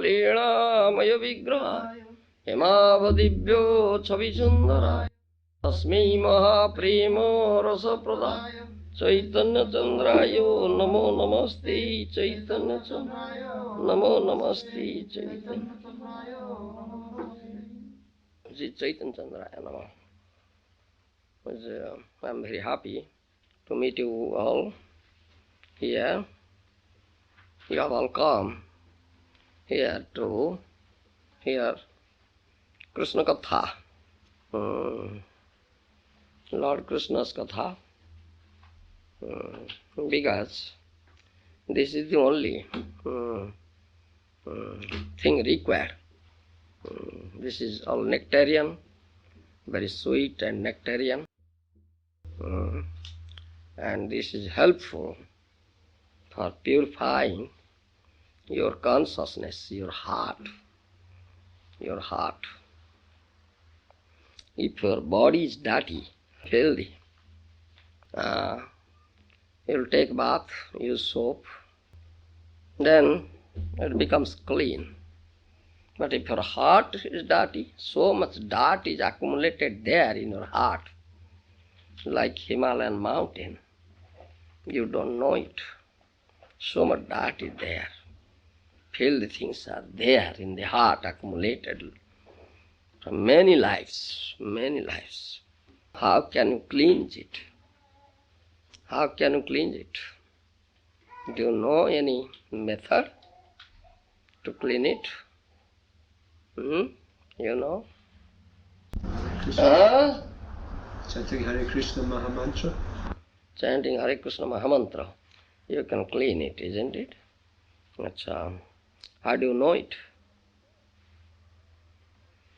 लीलामय विग्रहाय हेमावदिव्यो छविसुन्दराय तस्मै महाप्रेम रसप्रदाय चैतन्यचन्द्राय नमो नमस्ते चैतन्यचन्द्राय नमो नमस्ते चैतन्यचन्द्राय Sri Chaitanya Chandraya Namah. I'm very happy to meet you all here. You have all come here to hear Krishna Katha, Lord Krishna's Katha, because this is the only thing required. This is all nectarian, very sweet and nectarian, and this is helpful for purifying your consciousness, your heart. Your heart. If your body is dirty, filthy, you'll take bath, use soap, then it becomes clean. But if your heart is dirty, so much dirt is accumulated there in your heart, like Himalayan mountain. You don't know it. So much dirt is there. Filthy things are there in the heart, accumulated from many lives, many lives. How can you cleanse it? How can you cleanse it? Do you know any method to clean it? You know? Chanting Hare Krishna Mahamantra. Chanting Hare Krishna Mahamantra. You can clean it, isn't it? Achha. How do you know it?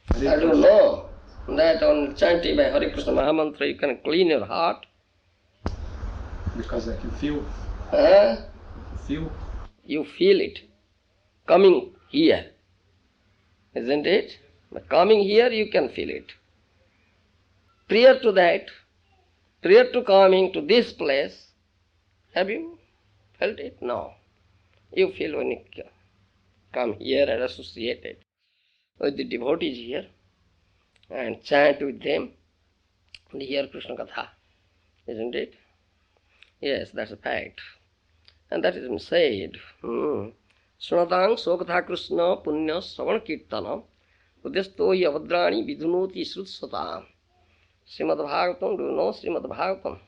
How do you know that on chanting by Hare Krishna Mahamantra you can clean your heart? Because I can feel. Feel. You feel it coming here, isn't it? But coming here you can feel it. Prior to that, prior to coming to this place, have you felt it? No. You feel when you come here and associated with the devotees here and chant with them and hear Krishna Katha, isn't it? Yes, that's a fact. And that is been said. Sunatang Sokatha Krishna Punya Sravan Kirtana Udesto Yavadrani Vidunoti Srutsatam. Srimad Bhagavatam, do you know Srimad Bhagavatam?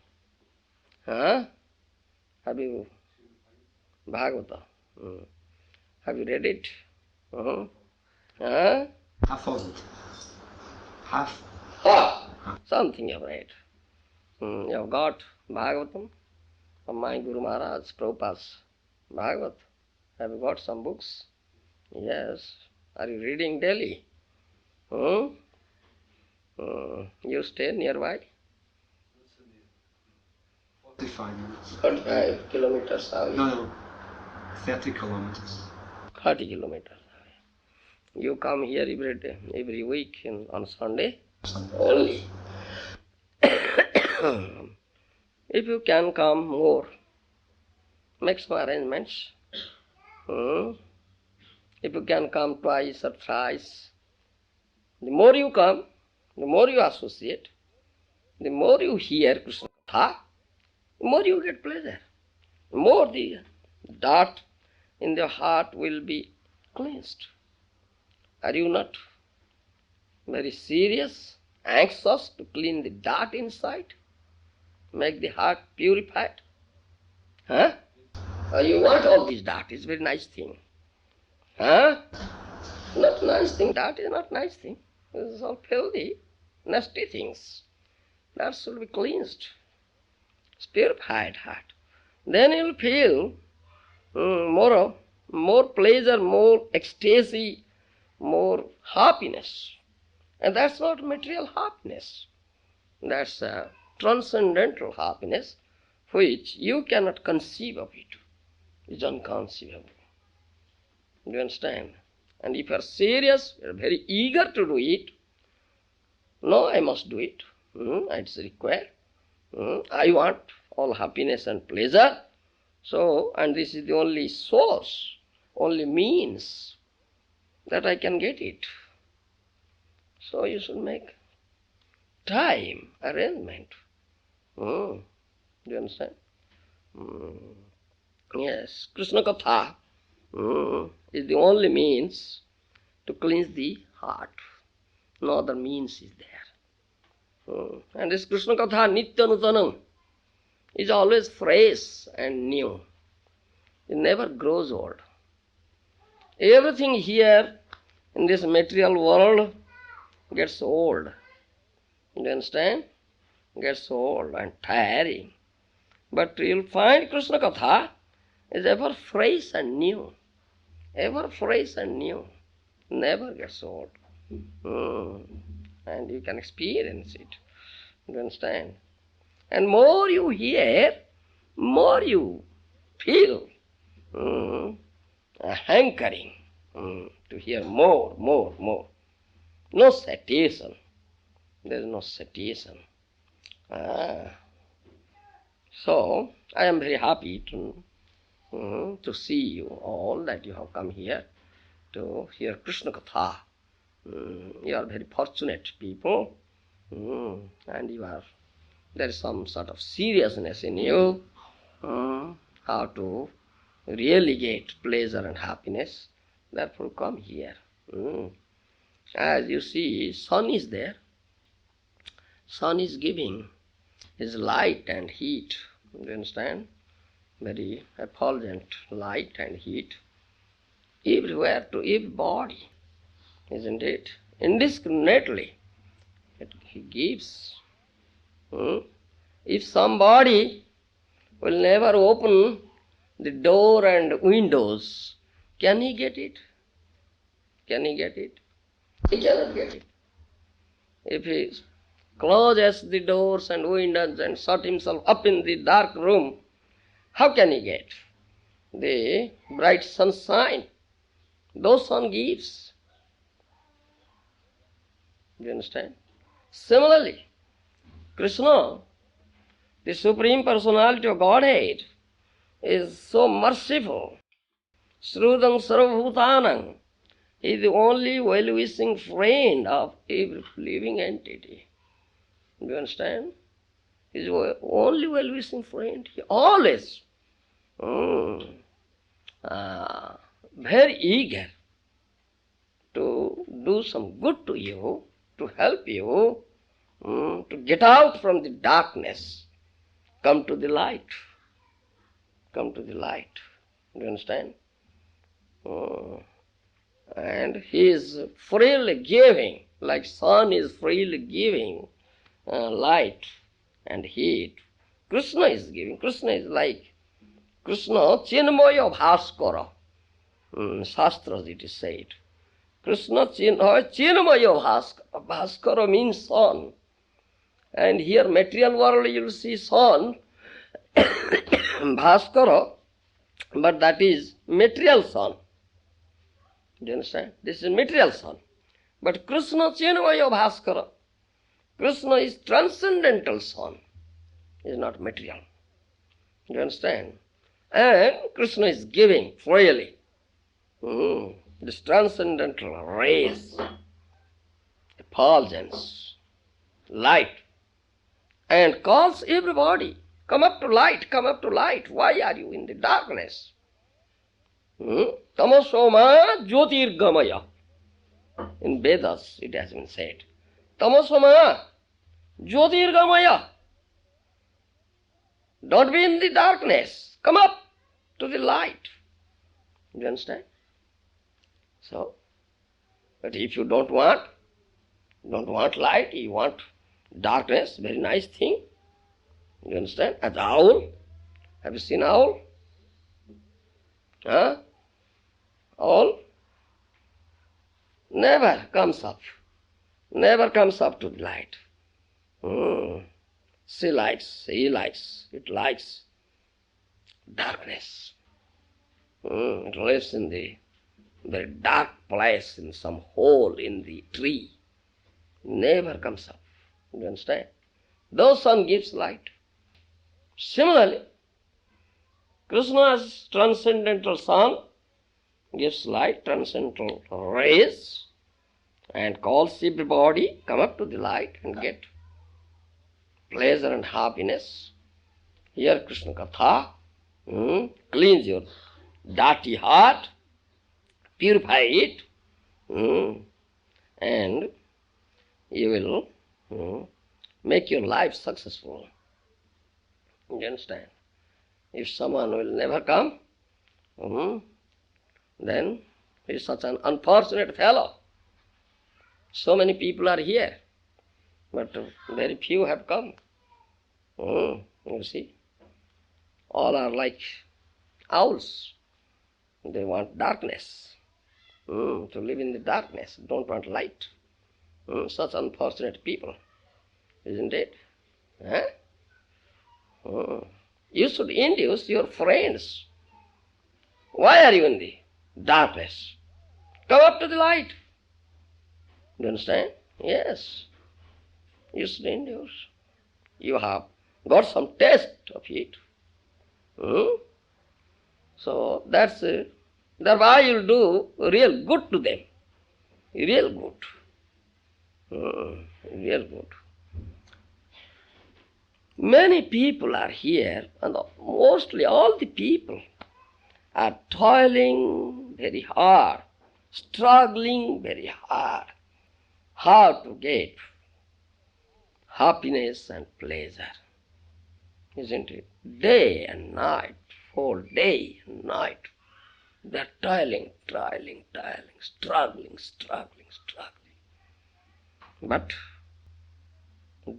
Have you Bhagavata? Have you read it? Half of it. Half. Something you have read. You have got Bhagavatam from my Guru Maharaj, Prabhupada's Bhagavat. Have you got some books? Yes. Are you reading daily? You stay nearby? 45 minutes. 45 kilometers away. No. 30 kilometers. 30 kilometers away. You come here every day, every week on Sunday? Only. If you can come more, make some arrangements. If you can come twice or thrice, the more you come, the more you associate, the more you hear Krishna Katha, the more you get pleasure. The more the dirt in the heart will be cleansed. Are you not very serious, anxious to clean the dirt inside? Make the heart purified? You want all this dirt, it's a very nice thing. Not nice thing, dirt is not nice thing. This is all filthy, nasty things. That should be cleansed. It's purified heart. Then you'll feel more pleasure, more ecstasy, more happiness. And that's not material happiness. That's a transcendental happiness which you cannot conceive of it. It's unconceivable. Do you understand? And if you are serious, you are very eager to do it, no, I must do it. It's required. I want all happiness and pleasure. So, and this is the only source, only means that I can get it. So you should make time, arrangement. Do you understand? Yes, Krishna Katha is the only means to cleanse the heart. No other means is there. And this Krishna Katha Nitya Nutanam is always fresh and new. It never grows old. Everything here in this material world gets old. You understand? Gets old and tiring. But you'll find Krishna Katha is ever fresh and new. Ever fresh and new. Never gets old. And you can experience it. You understand? And more you hear, more you feel a hankering to hear more. No satiation. There is no satiation. So, I am very happy to see you all that you have come here to hear Krishna Katha. You are very fortunate people, and there is some sort of seriousness in you, how to really get pleasure and happiness. Therefore, come here. As you see, sun is there. Sun is giving his light and heat. You understand? Very effulgent light and heat everywhere to every body, isn't it? Indiscriminately he gives. If somebody will never open the door and windows, can he get it? Can he get it? He cannot get it. If he closes the doors and windows and shut himself up in the dark room, how can he get the bright sunshine? Those sun gives. Do you understand? Similarly, Krishna, the Supreme Personality of Godhead, is so merciful. Shrudam Sarvabhutanam. He is the only well-wishing friend of every living entity. Do you understand? He is the only well-wishing friend. He always very eager to do some good to you, to help you, to get out from the darkness, come to the light. Come to the light. Do you understand? And he is freely giving, like sun is freely giving light and heat. Krishna is giving. Krishna is like Krishna Chinmaya Bhaskara. Shastras it is said. Krishna Chinmaya Bhaskara. Bhaskara means sun. And here material world you will see sun, Bhaskara, but that is material sun. Do you understand? This is material sun. But Krishna Chinmaya Bhaskara. Krishna is transcendental sun. He is not material. Do you understand? And Krishna is giving freely this transcendental rays, effulgence, light, and calls everybody, come up to light, come up to light. Why are you in the darkness? Tamasoma Jyotirgamaya. In Vedas it has been said. Tamasoma Jyotirgamaya. Don't be in the darkness. Come up to the light. Do you understand? So, but if you don't want light, you want darkness, very nice thing. You understand? As owl. Have you seen owl? Owl never comes up to the light. He likes darkness. It lives in the very dark place, in some hole in the tree. Never comes up. You understand? Though sun gives light. Similarly, Krishna's transcendental sun gives light, transcendental rays, and calls everybody, come up to the light and get pleasure and happiness. Hear Krishna Katha, cleanse your dirty heart, purify it, and you will make your life successful. You understand? If someone will never come, then he is such an unfortunate fellow. So many people are here, but very few have come. You see, all are like owls. They want darkness, to live in the darkness, don't want light. Such unfortunate people, isn't it? You should induce your friends. Why are you in the darkness? Come up to the light. You understand? Yes. You should induce. You have got some taste of it. So that's why you'll do real good to them. Real good. Real good. Many people are here, and mostly all the people are toiling very hard, struggling very hard, how to get happiness and pleasure. Isn't it? Day and night, whole day and night, they're toiling, struggling. But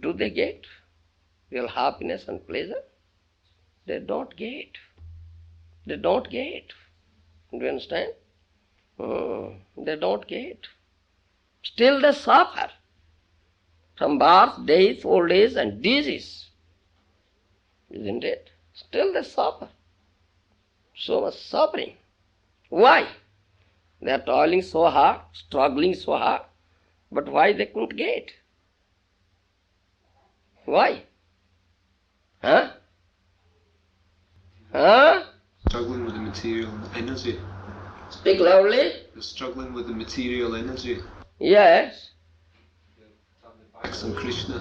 do they get real happiness and pleasure? They don't get. Do you understand? They don't get. Still they suffer from birth, death, old age and disease. Isn't it? Still they suffer. So much suffering. Why? They are toiling so hard, struggling so hard, but why they couldn't get? Why? Struggling with the material energy. Speak loudly. They're struggling with the material energy. Yes. Backs on Krishna.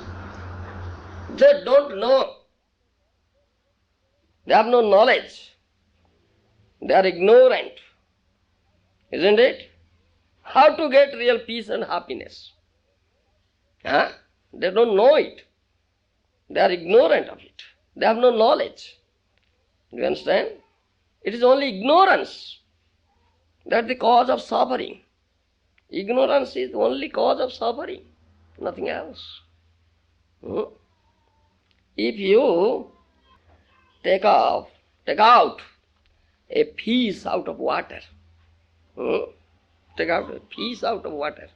They don't know. They have no knowledge. They are ignorant. Isn't it? How to get real peace and happiness? They don't know it. They are ignorant of it. They have no knowledge. Do you understand? It is only ignorance that is the cause of suffering. Ignorance is the only cause of suffering, nothing else. If you take out a piece out of water, take out a piece out of water,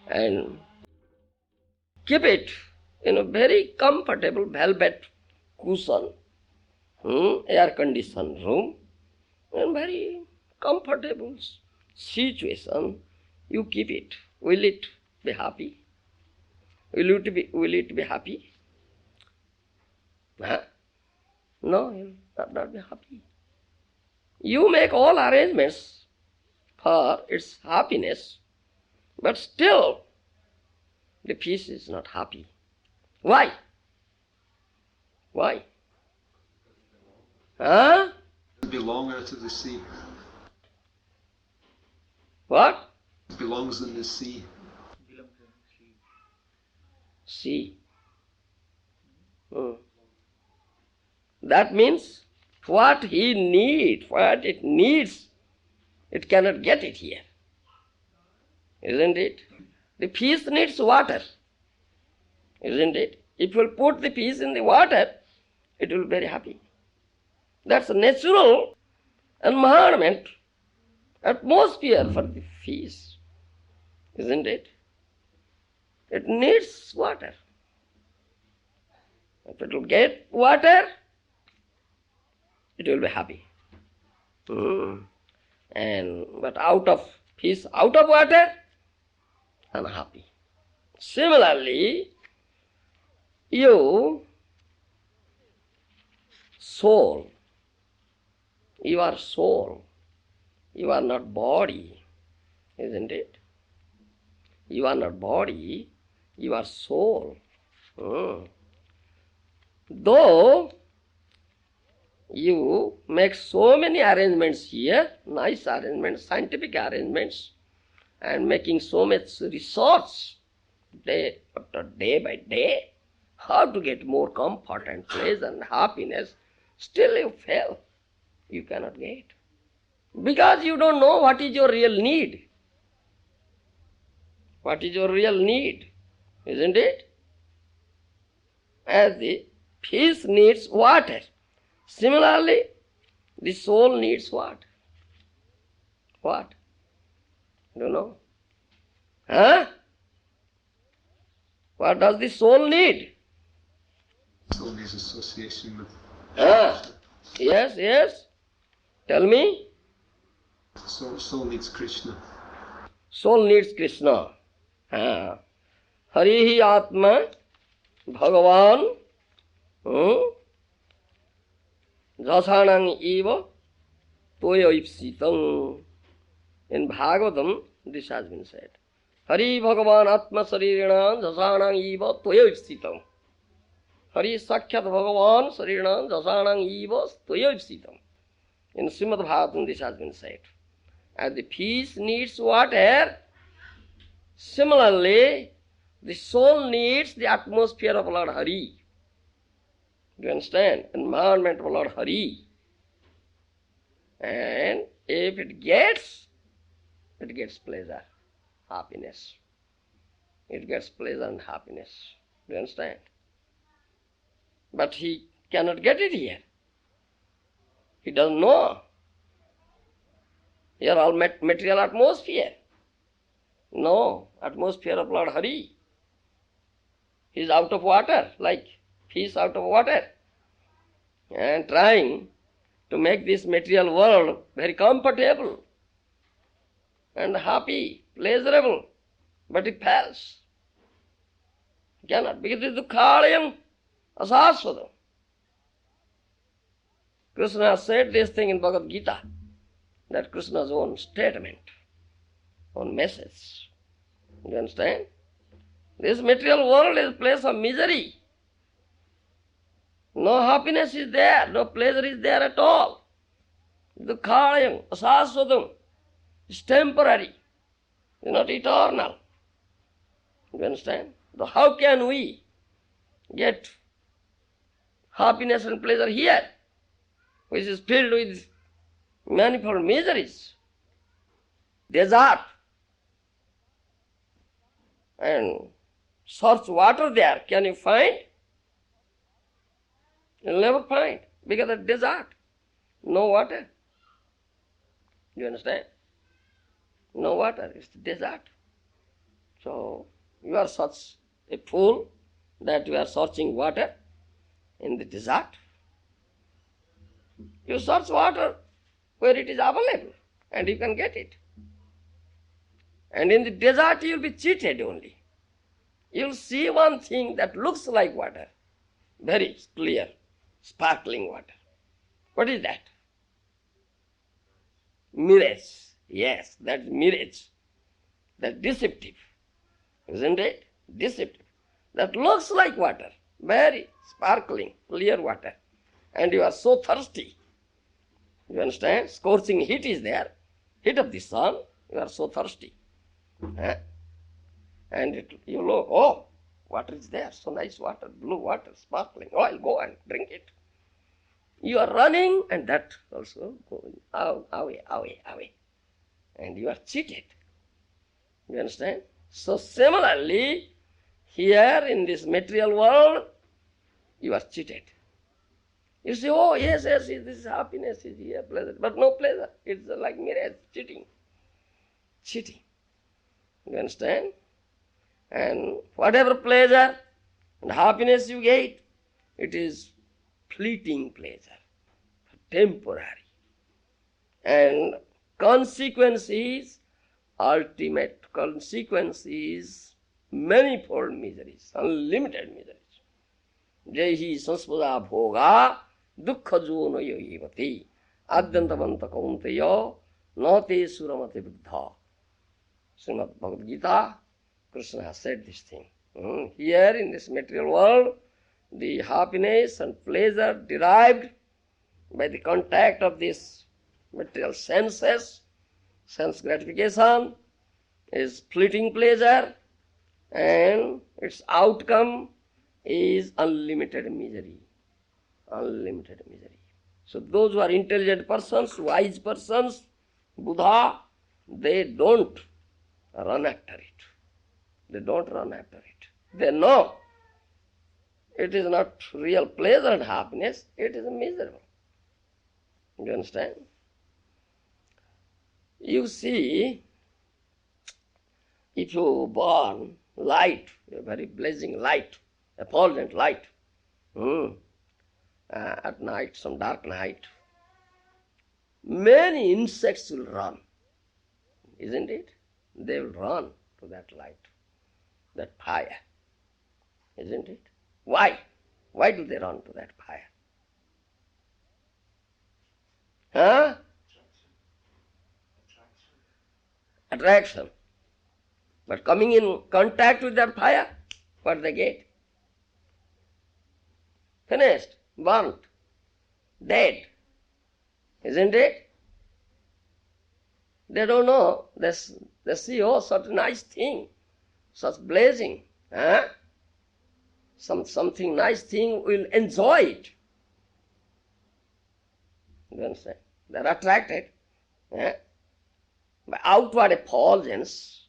and keep it in a very comfortable velvet cushion, air-conditioned room, in very comfortable situation, you keep it. Will it be happy? Will it be happy? No, it will not be happy. You make all arrangements for its happiness, but still the piece is not happy. Why? Why? It belongs to the sea. What? It belongs in the sea. Sea. That means what it needs, it cannot get it here. Isn't it? The fish needs water. Isn't it? If you put the fish in the water, it will be very happy. That's a natural environment, atmosphere for the fish. Isn't it? It needs water. If it will get water, it will be happy. But out of fish, out of water, unhappy. Similarly, your soul You are not body, isn't it? You are not body, you are soul. Though you make so many arrangements here, nice arrangements, scientific arrangements, and making so much research day after day by day, how to get more comfort and pleasure and happiness, still you fail. You cannot get. Because you don't know what is your real need. What is your real need? Isn't it? As the fish needs water, similarly, the soul needs what? What? Don't know? Huh? What does the soul need? Soul needs association with Yes, yes. Tell me. soul needs Krishna. Soul needs Krishna. Harihi Atma Bhagavan Jasanang Eva Toya Ipsitam. In Bhagavatam, this has been said. Hari Bhagavan Atma Sarirana Jasanang Eva Toya Ipsitam. Hari Sakyat Bhagavan Sarirana Jasanang Eva Toya Ipsitam. In Srimad Bhagavatam, this has been said. As the fish needs water, similarly, the soul needs the atmosphere of Lord Hari. Do you understand? Environment of Lord Hari. And if it gets pleasure, happiness. It gets pleasure and happiness. Do you understand? But he cannot get it here. He doesn't know. Here all material atmosphere. No, atmosphere of Lord Hari. He is out of water, like fish out of water. And trying to make this material world very comfortable and happy, pleasurable. But it fails. He cannot, because it is dukhalayam asaswadam. Krishna said this thing in Bhagavad Gita, that Krishna's own statement, own message. You understand? This material world is a place of misery. No happiness is there, no pleasure is there at all. Dukhalayam asaswadam. It's temporary. It's not eternal. You understand? So how can we get happiness and pleasure here, which is filled with manifold miseries? Desert. And search water there. Can you find? You'll never find, because of desert. No water. You understand? No water. It's the desert. So you are such a fool that you are searching water in the desert. You search water where it is available and you can get it. And in the desert you will be cheated only. You will see one thing that looks like water, very clear, sparkling water. What is that? Mirage. Yes, that's mirage. That's deceptive. Isn't it? Deceptive. That looks like water, very sparkling, clear water. And you are so thirsty. You understand? Scorching heat is there, heat of the sun. You are so thirsty. And you look, oh, water is there, so nice water, blue water, sparkling. Oh, I'll go and drink it. You are running, and that also going away. And you are cheated. You understand? So similarly, here in this material world, you are cheated. You say, oh, yes, this happiness is here, pleasure. But no pleasure. It's like mirage, cheating. You understand? And whatever pleasure and happiness you get, it is fleeting pleasure, temporary. And consequence is, ultimate consequence is manifold miseries, unlimited miseries. Jehi sanspada bhoga dukkha jono yoyivati adyantamanta kaunteya Nati suramati buddha. Srimad Bhagavad Gita, Krishna has said this thing. Here in this material world, the happiness and pleasure derived by the contact of these material senses, sense gratification, is fleeting pleasure, and its outcome is unlimited misery. Unlimited misery. So those who are intelligent persons, wise persons, Buddha, they don't run after it. They don't run after it. They know it is not real pleasure and happiness, it is miserable. You understand? You see, if you burn light, a very blazing light, effulgent light, at night, some dark night, many insects will run, isn't it? They will run to that light, that fire, isn't it? Why? Why do they run to that fire? Huh? Attraction. But coming in contact with that fire, what do they get? Finished, burnt, dead, isn't it? They don't know. They see, oh, such a nice thing, such blazing. Huh? Something nice thing, will enjoy it. You understand? They're attracted. By outward effulgence,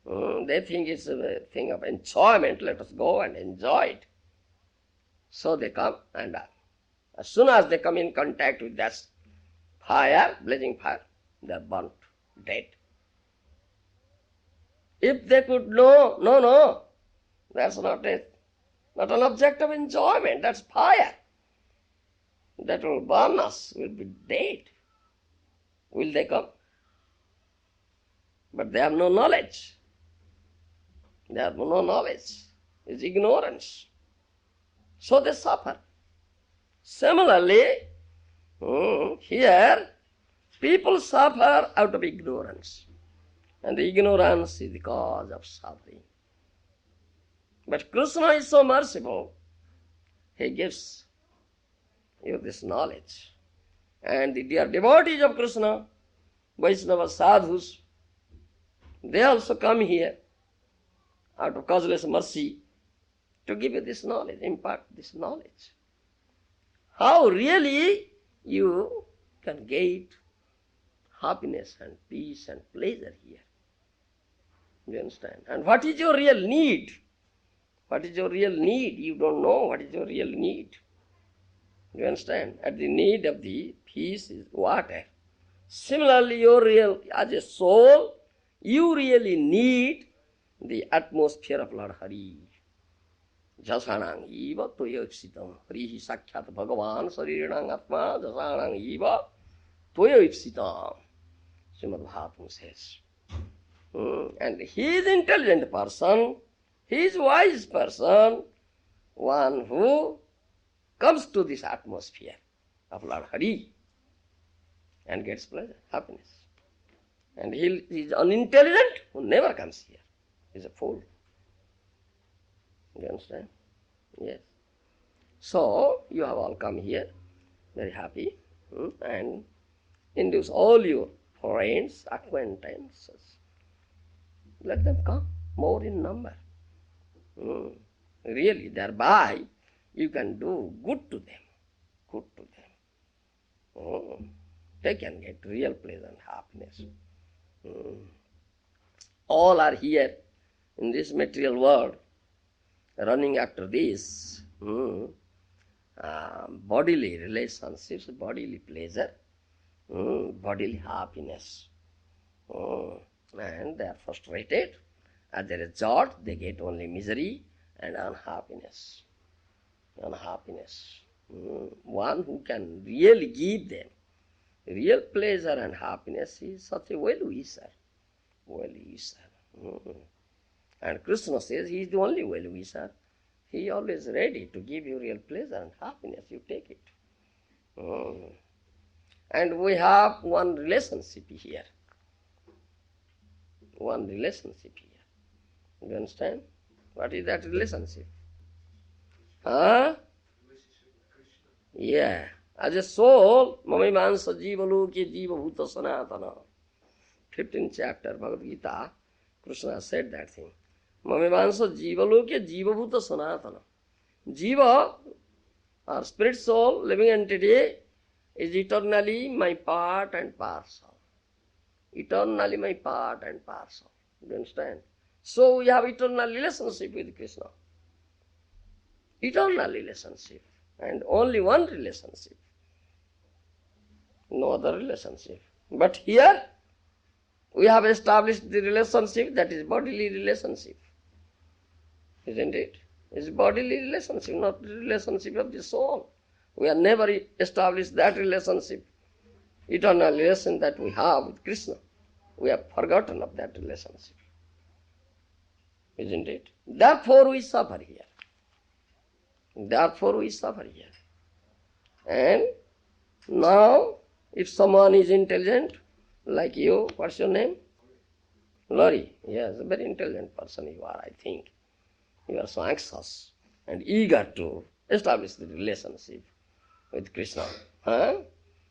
they think it's a thing of enjoyment. Let us go and enjoy it. So they come, and as soon as they come in contact with that fire, blazing fire, they are burnt, dead. If they could know, no, that's not an object of enjoyment, that's fire. That will burn us, will be dead. Will they come? But they have no knowledge. They have no knowledge. It's ignorance. So they suffer. Similarly, here, people suffer out of ignorance. And the ignorance is the cause of suffering. But Krishna is so merciful, he gives you this knowledge. And the dear devotees of Krishna, Vaishnava sadhus, they also come here out of causeless mercy to give you this knowledge, impart this knowledge. How really you can get happiness and peace and pleasure here. You understand? And what is your real need? What is your real need? You don't know what is your real need. You understand? And the need of the peace is water. Similarly, your real, as a soul, you really need the atmosphere of Lord Hari. Jasanang eva toyoipsitam. Harihi sakyat bhagavan sariranang atma jasanang eva toyoipsitam. Srimad Bhagavatam says. And he is intelligent person, he is wise person, one who comes to this atmosphere of Lord Hari and gets pleasure, happiness. And he is unintelligent who never comes here. He is a fool. You understand? Yes. So, you have all come here, very happy, and induce all your friends, acquaintances. Let them come, more in number. Really, thereby you can do good to them. Good to them. They can get real pleasure and happiness. All are here in this material world, running after this bodily relationships, bodily pleasure, bodily happiness. And they are frustrated. As a result, they get only misery and unhappiness. Unhappiness. One who can really give them real pleasure and happiness is such a well-wisher. Well-wisher. And Krishna says he is the only well-wisher. He is always ready to give you real pleasure and happiness. You take it. And we have one relationship here. One relationship here. You understand? What is that relationship? Huh? Yeah. As a soul, Mamimansa Jiva Loke Jiva Bhuta Sanatana. 15th chapter, Bhagavad Gita, Krishna said that thing. Mamimansa Jiva Loke Jiva Bhuta Sanatana. Jiva, or spirit soul, living entity, is eternally my part and parcel. Eternally my part and parcel. You understand? So we have eternal relationship with Krishna. Eternal relationship. And only one relationship. No other relationship. But here, we have established the relationship that is bodily relationship. Isn't it? It's bodily relationship, not the relationship of the soul. We have never established that relationship, eternal relation that we have with Krishna. We have forgotten of that relationship. Isn't it? Therefore we suffer here. Therefore we suffer here. And now, if someone is intelligent, like you, what's your name? Lori. Yes, a very intelligent person you are, I think. You are so anxious and eager to establish the relationship with Krishna. Huh?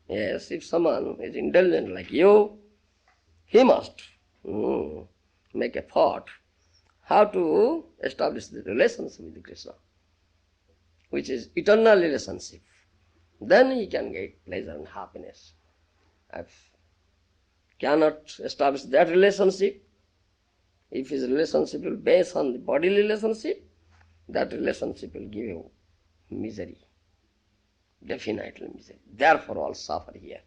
Yes, if someone is intelligent like you, he must make effort how to establish the relationship with Krishna, which is eternal relationship. Then he can get pleasure and happiness. If cannot establish that relationship, if his relationship will base on the bodily relationship, that relationship will give you misery. Definitely misery. Therefore all suffer here.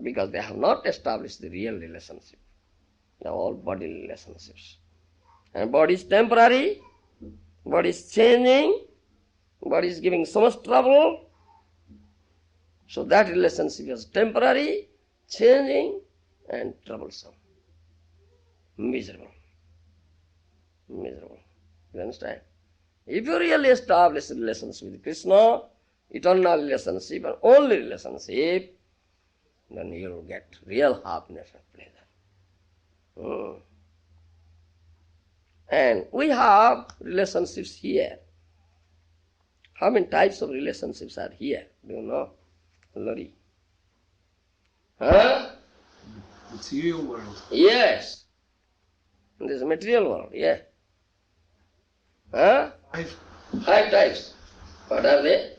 Because they have not established the real relationship. They are all bodily relationships. And body is temporary, body is changing, body is giving so much trouble. So that relationship is temporary, changing, and troublesome. Miserable. Miserable. You understand? If you really establish a relationship with Krishna, eternal relationship and only relationship, then you will get real happiness and pleasure. And we have relationships here. How many types of relationships are here? Do you know? Lori. Huh? Material world. Yes. In this material world, yeah. Huh? 5 types. What are they?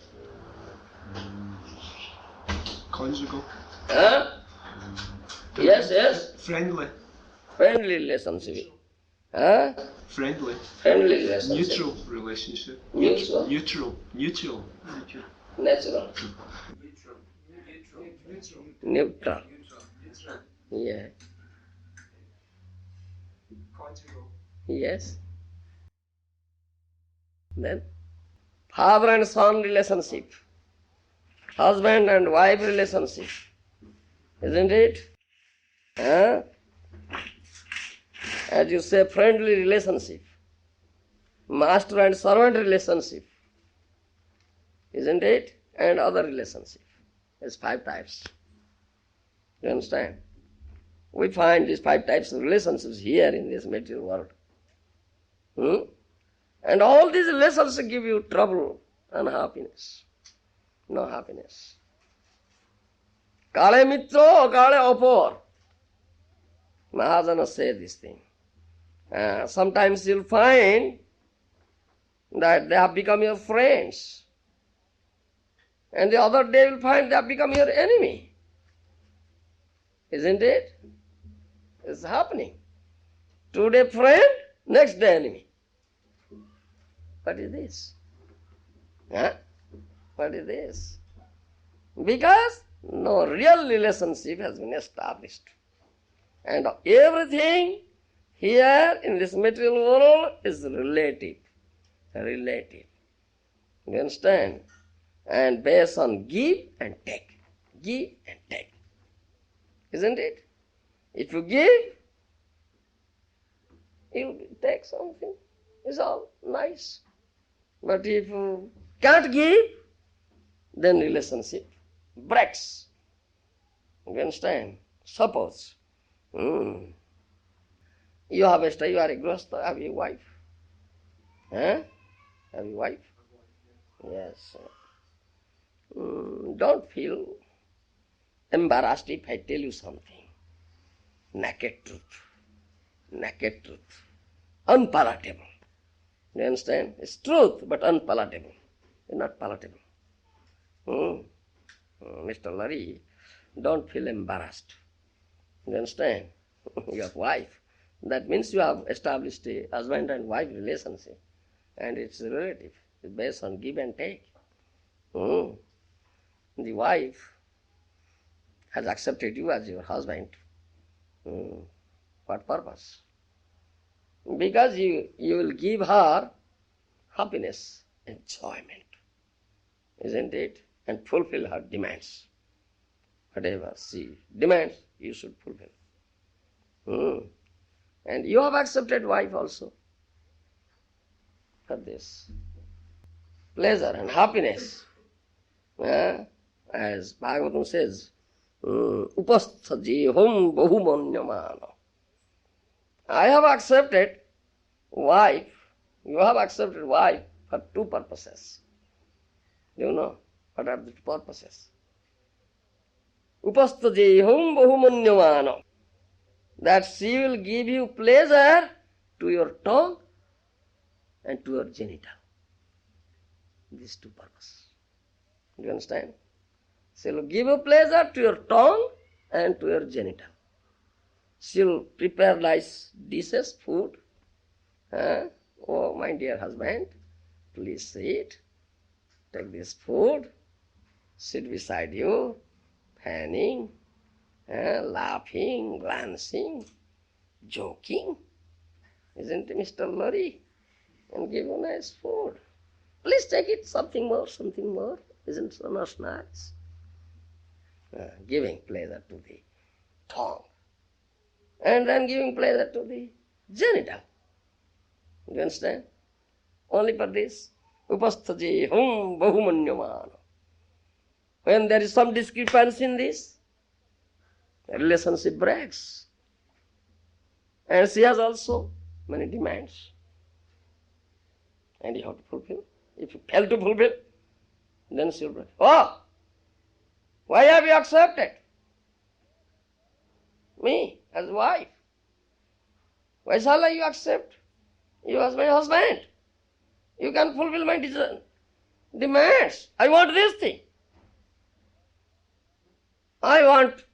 Conjugal. Huh? Yes. Friendly. Friendly relationship. Huh? Friendly. Friendly relationship. Neutral relationship. Neutral. Neutral. Natural. Neutral. Yeah. Conjugal. Yes. Then father and son relationship. Husband and wife relationship. Isn't it? Huh? As you say, friendly relationship. Master and servant relationship. Isn't it? And other relationship. There's 5 types. You understand? We find these 5 types of relationships here in this material world. And all these relationships give you trouble and happiness. No happiness. Kale mitro, kale opor. Maharaja say this thing. Sometimes you'll find that they have become your friends. And the other day you'll find they have become your enemy. Isn't it? It's happening. Today friend, next day enemy. What is this? Huh? What is this? Because no real relationship has been established. And everything here in this material world is relative. Relative. You understand? And based on give and take. Give and take. Isn't it? If you give, you take something. It's all nice. But if you can't give, then relationship breaks. You understand? Suppose you have you are a grahastha, have a wife. Huh? Have a wife? Yes. Don't feel embarrassed if I tell you something. Naked truth. Naked truth. Unpalatable. You understand? It's truth, but unpalatable. It's not palatable. Mr. Larry, don't feel embarrassed. You understand? You have wife. That means you have established a husband and wife relationship. And it's relative. It's based on give and take. The wife has accepted you as your husband. What purpose? Because you will give her happiness, enjoyment, isn't it? And fulfill her demands. Whatever she demands, you should fulfill. And you have accepted wife also for this pleasure and happiness. As Bhagavatam says, upastha jeham bahumanyamana. I have accepted wife, you have accepted wife for two purposes. Do you know what are the two purposes? Upastha jeham bahumanyamana. That she will give you pleasure to your tongue and to your genital. These two purposes. Do you understand? She will give you pleasure to your tongue and to your genital. She will prepare nice dishes, food. Oh, my dear husband, please sit. Take this food. Sit beside you, fanning, laughing, glancing, joking. Isn't it, Mr. Lorry? And give you nice food. Please take it, something more, something more. Isn't so much nice? Giving pleasure to the tongue. And then giving pleasure to the genital. You understand? Only for this. Upasthaji hum bahumanyamana. When there is some discrepancy in this, the relationship breaks. And she has also many demands. And you have to fulfill. If you fail to fulfill, then she will break. Oh! Why have you accepted me as wife? Why shall I accept you as my husband? You can fulfill my demands. I want this thing. I want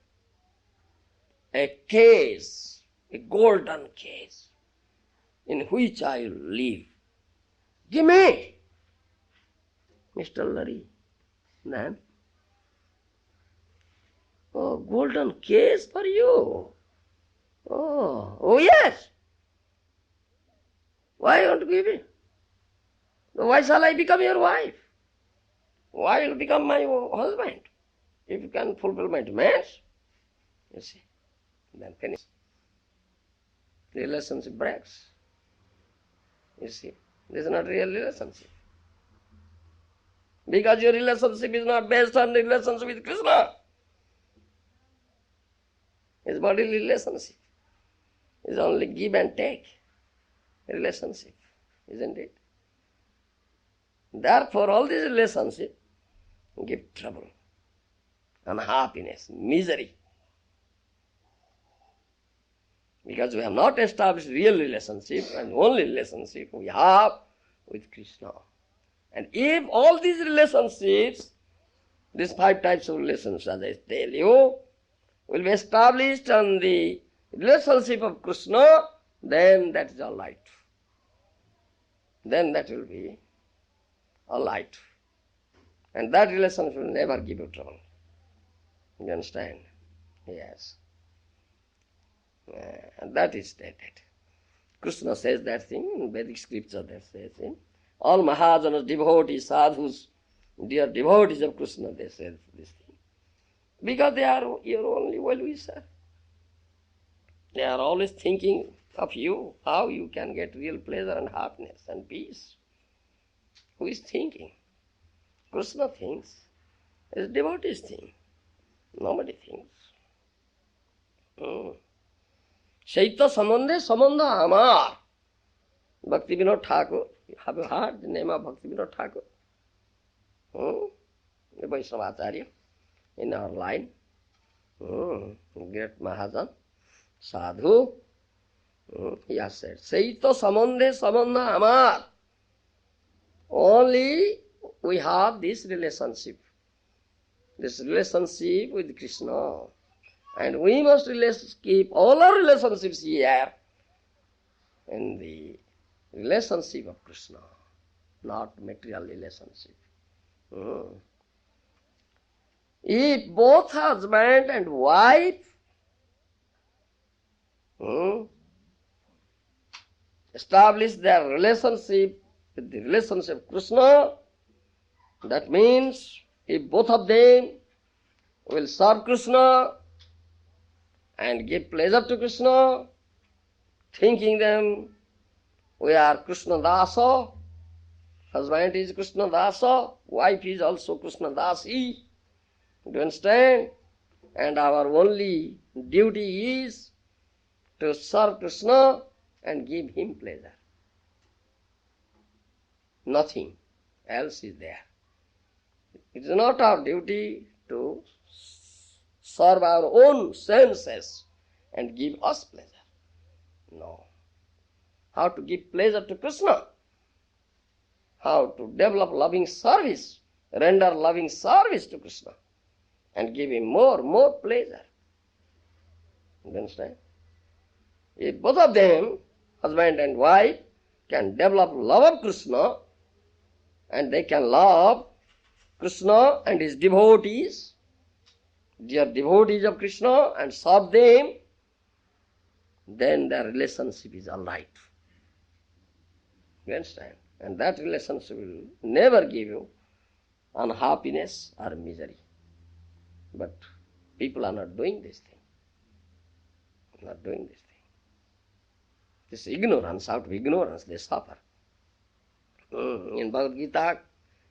a case, a golden case, in which I will live. Give me, Mr. Larry. Then, oh, golden case for you. Oh yes. Why won't you give it? Why shall I become your wife? Why will become my husband? If you can fulfill my demands, you see, then finish. The relationship breaks. You see, this is not real relationship. Because your relationship is not based on the relationship with Krishna. It's bodily relationship. It's only give and take relationship, isn't it? Therefore, all these relationships give trouble, unhappiness, misery. Because we have not established real relationship, and only relationship we have with Krishna. And if all these relationships, these 5 types of relationships, as I tell you, will be established on the relationship of Krishna, then that is all right. Then that will be all right. And that relationship will never give you trouble. You understand? Yes. And that is stated. Krishna says that thing in Vedic scripture, that says in all Mahajanas, devotees, sadhus, dear devotees of Krishna, they say this thing. Because they are your only well-wisher. They are always thinking of you, how you can get real pleasure and happiness and peace. Who is thinking? Krishna thinks. It's devotees think. Nobody thinks. Shaita Samandhe Samandha Amar. Bhakti Vinod Thakur. Have you heard the name of Bhakti Vinod Thakur? The Vaishnavacharya in our line. Great Mahajan, Sadhu. He has said, Shaita Samandhe Samandha Amar. Only we have this relationship with Krishna. And we must keep all our relationships here in the relationship of Krishna, not material relationship. If both husband and wife establish their relationship with the relationship of Krishna, that means if both of them will serve Krishna and give pleasure to Krishna, thinking them we are Krishna Dasa, husband is Krishna Dasa, wife is also Krishna Dasi, do you understand? And our only duty is to serve Krishna and give him pleasure. Nothing else is there. It is not our duty to serve our own senses and give us pleasure. No. How to give pleasure to Krishna? How to develop loving service, render loving service to Krishna and give him more pleasure. You understand? If both of them, husband and wife, can develop love of Krishna and they can love Krishna and his devotees, dear devotees of Krishna, and serve them, then their relationship is all right. You understand? And that relationship will never give you unhappiness or misery. But people are not doing this thing. Not doing this thing. This ignorance, out of ignorance they suffer. In Bhagavad Gita,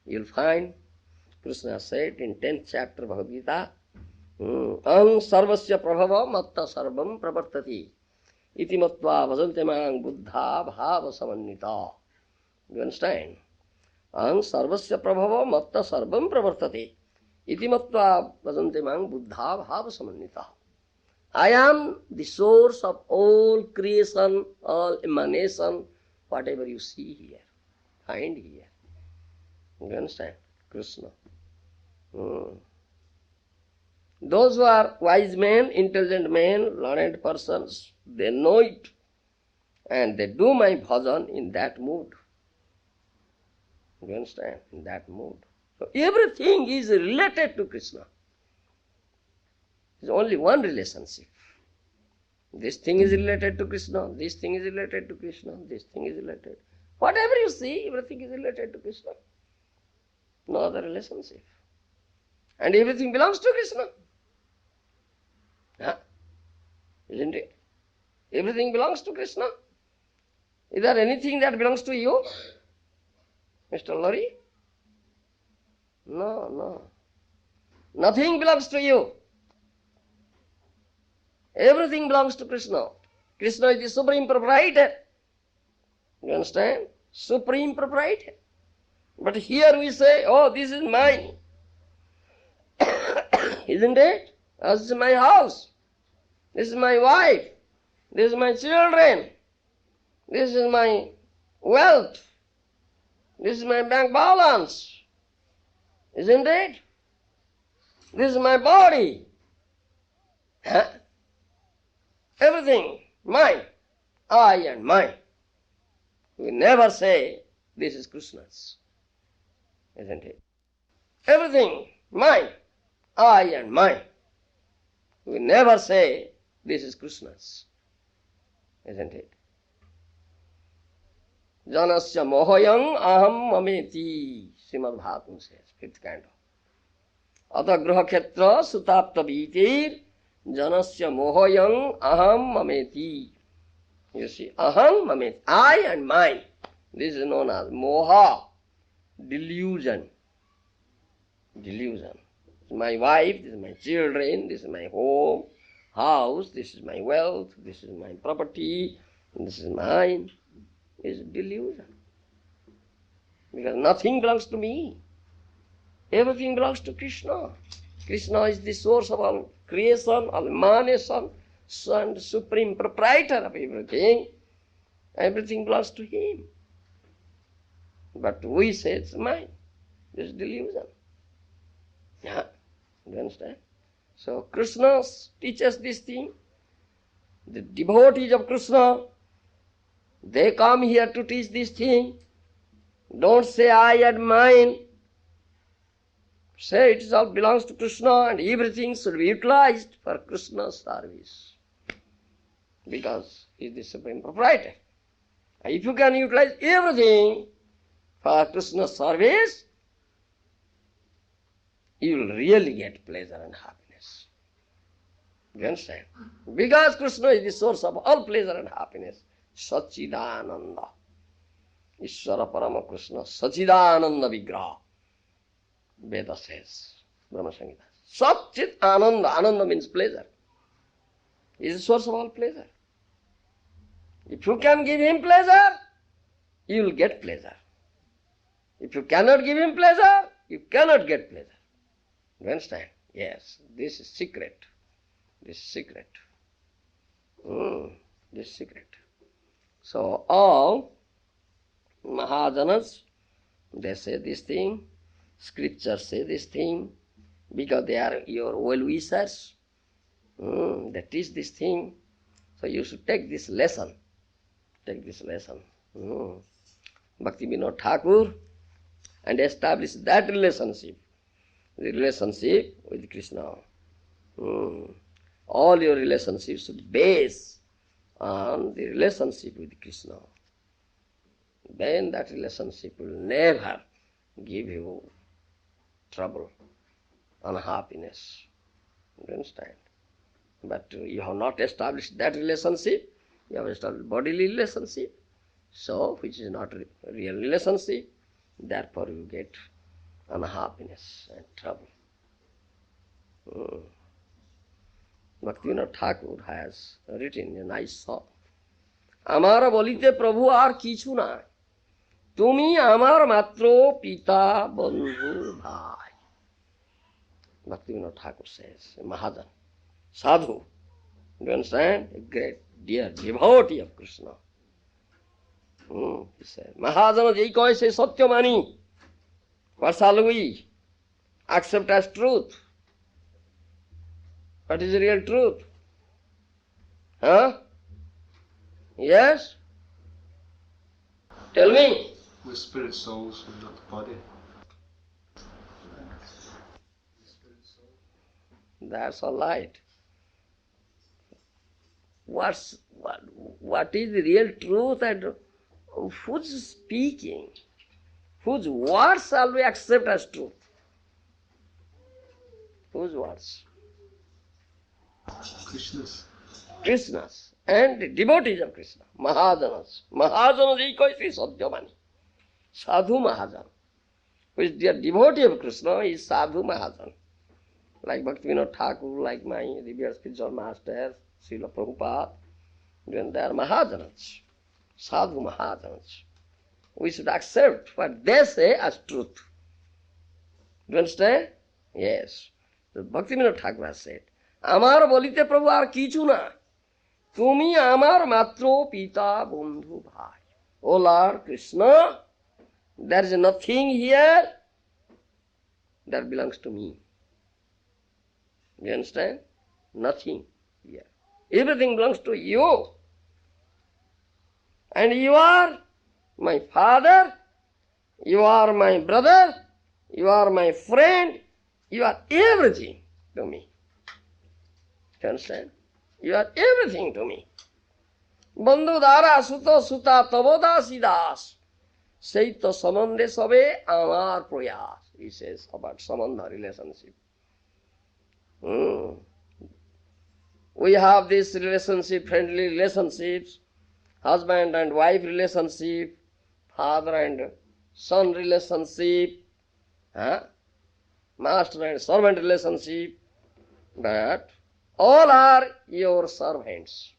you'll find Krishna said in 10th chapter Bhagavad Gita, Ang sarvasya prabhava matta sarvam pravartati iti matva vajante mang buddha bhava samannita. You understand? Ang sarvasya prabhava matta sarvam pravartati iti matva vajante mang buddha bhava samannita. I am the source of all creation, all emanation, whatever you see here, find here. You understand? Krishna. Those who are wise men, intelligent men, learned persons, they know it and they do my bhajan in that mood. You understand? In that mood. So everything is related to Krishna. There is only one relationship. This thing is related to Krishna, this thing is related to Krishna, this thing is related. Whatever you see, everything is related to Krishna. No other relationship. And everything belongs to Krishna. Huh? Isn't it? Everything belongs to Krishna. Is there anything that belongs to you, Mr. Lorry? No. Nothing belongs to you. Everything belongs to Krishna. Krishna is the supreme proprietor. You understand? Supreme proprietor. But here we say, oh, this is mine. Isn't it? This is my house. This is my wife. This is my children. This is my wealth. This is my bank balance. Isn't it? This is my body. Huh? Everything, mine, I and mine. We never say, this is Krishna's. Isn't it? Everything, mine, I and mine. We never say, this is Krishna's. Isn't it? Janasya mohayam aham mameti, Srimad Bhagavatam says, 5th canto. Ata graha khetra sutapta vitir, Janasya mohayam aham mameti. You see, aham mameti, I and mine. This is known as moha, delusion. Delusion. This is my wife, this is my children, this is my home, house, this is my wealth, this is my property, this is mine, is delusion. Because nothing belongs to me. Everything belongs to Krishna. Krishna is the source of all creation, all emanation, and supreme proprietor of everything. Everything belongs to him. But we say it's mine. This is delusion. Yeah, you understand? So Krishna teaches this thing. The devotees of Krishna, they come here to teach this thing. Don't say I and mine. Say it all belongs to Krishna and everything should be utilized for Krishna's service. Because he is the supreme proprietor. If you can utilize everything for Krishna's service, you will really get pleasure and happiness. You understand? Because Krishna is the source of all pleasure and happiness. Sachidananda. Ishvara Parama Krishna. Sachidananda Vigraha. Veda says. Brahma Samhita. Satchit Ananda. Ananda means pleasure. He is the source of all pleasure. If you can give him pleasure, you will get pleasure. If you cannot give him pleasure, you cannot get pleasure. You understand? Yes, this is secret. This is secret. This is secret. So all Mahajanas, they say this thing, scriptures say this thing, because they are your well-wishers. They teach this thing. So you should take this lesson. Take this lesson. Bhakti Vinod Thakur, and establish that relationship. The relationship with Krishna. All your relationships should base on the relationship with Krishna. Then that relationship will never give you trouble, unhappiness. You understand? But you have not established that relationship. You have established bodily relationship, so which is not a real relationship. Therefore you get unhappiness and trouble. Bhaktivinoda Thakur has written a nice song. আমার বলিতে প্রভু আর কিছু না, তুমি আমার মাত্র পিতা বন্ধু ভাই. Bhaktivinoda Thakur says, Mahajan, sadhu, you understand? A great, dear devotee of Krishna. He said, Mahajan যেই কয় সে সত্য মানি. What shall we accept as truth? What is the real truth? Huh? Yes? Tell me. We're spirit souls, we're not the body. That's all right. What is the real truth and who's speaking? Whose words shall we accept as truth? Whose words? Krishna's. Krishna's and the devotees of Krishna, Mahajanas. Mahajanas is called Satyamani. Sadhu Mahajan. Who is the devotee of Krishna is Sadhu Mahajan. Like Bhaktivinoda Thakur, like my revered spiritual masters, Srila Prabhupada, then they are Mahajanas. Sadhu Mahajanas. We should accept what they say as truth. Do you understand? Yes. So Bhaktivinoda Thakur has said, আমার বলিতে প্রভু আর কিছু না, তুমি আমার মাত্র পিতা বন্ধু ভাই. O Lord Krishna, there is nothing here that belongs to me. You understand? Nothing here. Everything belongs to you. And you are my father, you are my brother, you are my friend, you are everything to me. You understand? You are everything to me. Bandhu dara suto suta tavoda sidas. Seito samande sabe amar prayas. He says about samandha relationship. We have this relationship, friendly relationships, husband and wife relationship, father and son relationship, master and servant relationship, but All are your servants.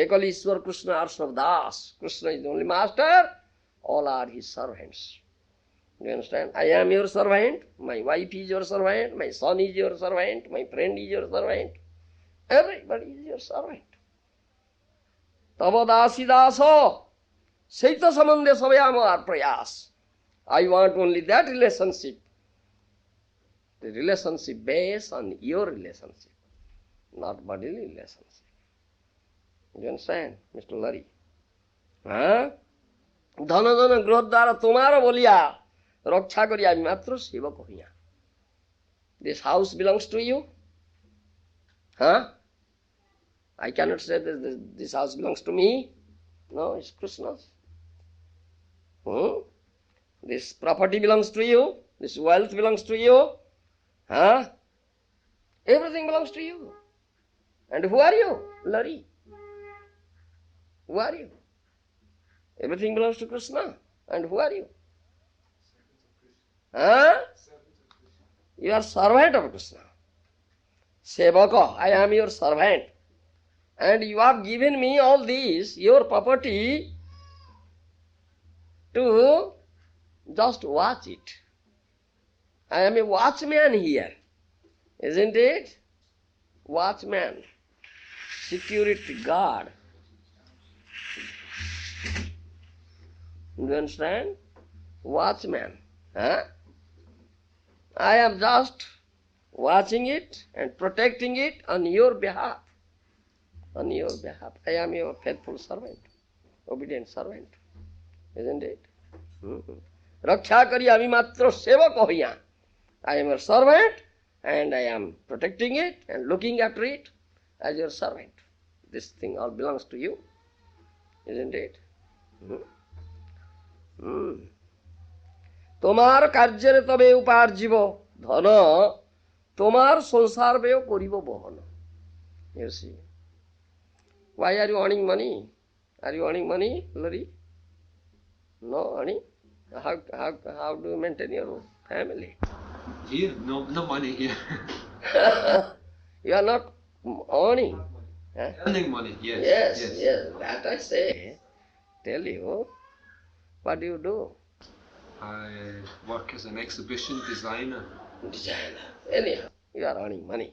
Ekal Ishwar Krishna Arshnav Das. Krishna is the only master. All are his servants. You understand? I am your servant. My wife is your servant. My son is your servant. My friend is your servant. Everybody is your servant. Tava dasi daso. Saita samande savayamar prayas. I want only that relationship. The relationship based on your relationship, not bodily relationship. You understand, Mr. Larry? Huh? धन धन ग्रह द्वारा तुम्हारा बोलिया रक्षा करिया मात्र सेवक होइया. This house belongs to you. Huh? I cannot say that this house belongs to me. No, it's Krishna's. This property belongs to you. This wealth belongs to you. Huh? Everything belongs to you. And who are you? Larry. Who are you? Everything belongs to Krishna. And who are you? Huh? You are servant of Krishna. Sevaka, I am your servant. And you have given me all these, your property, to just watch it. I am a watchman here. Isn't it? Watchman. Security guard. You understand? Watchman. Huh? I am just watching it and protecting it on your behalf. On your behalf. I am your faithful servant, obedient servant. Isn't it? Raksha kari ami matra sevak hoiya. I am your servant and I am protecting it and looking after it as your servant. This thing all belongs to you. Isn't it? তোমার কার্যের তবে উপার্জিব ধন তোমার সংসার ব্যয় করিব বহন. You see. Why are you earning money? Are you earning money, Larry? No earning? How do you maintain your family? Here? No money here. You are not earning. Huh? Earning money, yes. Yes. That I say. Tell you. What do you do? I work as an exhibition designer. Anyhow, you are earning money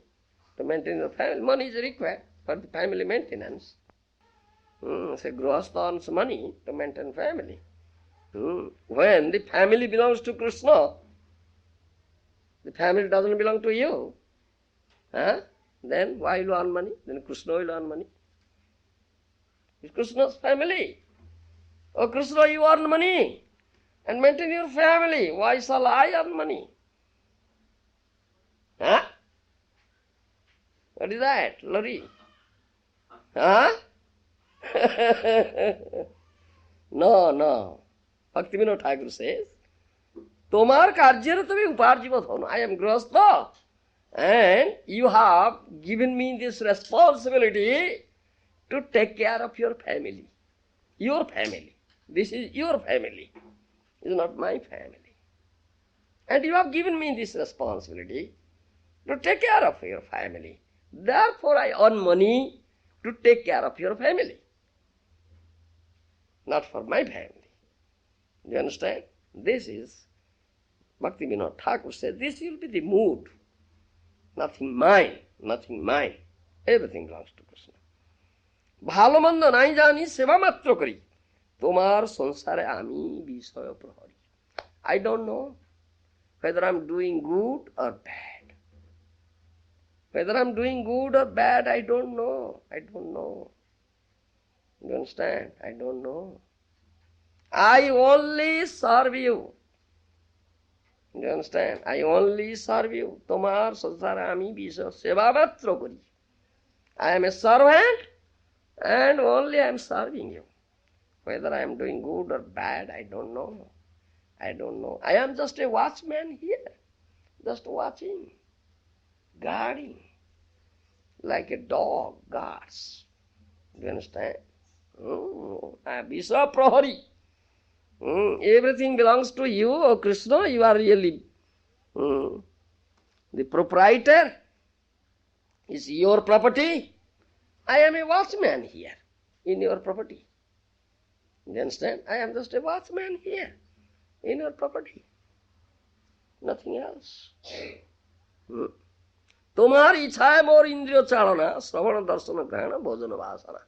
to maintain your family. Money is required for the family maintenance. Say Grihastha earns money to maintain family. When the family belongs to Krishna, the family doesn't belong to you. Then why will you earn money? Then Krishna will earn money. It's Krishna's family. Oh Krishna, you earn money and maintain your family. Why shall I earn money? Huh? What is that, Larry? Huh? No. Bhaktivinoda Thakur says, Tomar karjera tome uparjiva dhana. I am Grihastha and you have given me this responsibility to take care of your family. Your family. This is your family. It's not my family. And you have given me this responsibility to take care of your family. Therefore I earn money to take care of your family. Not for my family. You understand? This is, Bhaktivinoda Thakur said, this will be the mood. Nothing mine. Everything belongs to Krishna. ভালো মন্দ নাই জানি সেবা মাত্র করি তোমার সংসারে আমি বিষয় প্রহরী. I don't know whether I'm doing good or bad. Whether I'm doing good or bad, I don't know. You understand? I don't know. I only serve you. You understand? I only serve you. তোমার সংসারে আমি বিষয় সেবা মাত্র করি. I am a servant and only I am serving you. Whether I am doing good or bad, I don't know. I am just a watchman here, just watching, guarding, like a dog guards. Do you understand? Visa Prahari. Everything belongs to you, oh Krishna. You are really the proprietor. is your property. I am a watchman here in your property. You understand? I am just a watchman here in your property. Nothing else. তোমার ইচ্ছায় মোর ইন্দ্রিয় চালনা শ্রবণ দর্শন গ্রহণ ভোজন বাসনা.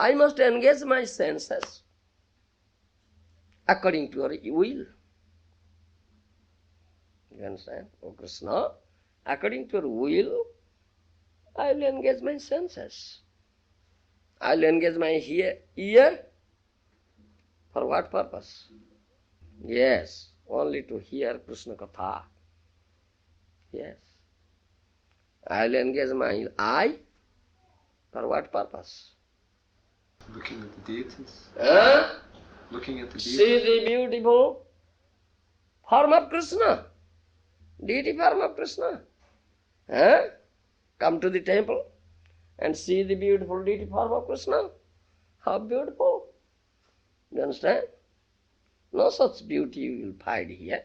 I must engage my senses according to your will. You understand? Oh Krishna, according to your will, I will engage my senses. I will engage my ear. For what purpose? Yes, only to hear Krishna Katha. Yes. I will engage my eye. For what purpose? Looking at the deities. Looking at the deities. See the beautiful form of Krishna. Deity form of Krishna. Come to the temple and see the beautiful deity form of Krishna. How beautiful. You understand? No such beauty you will find here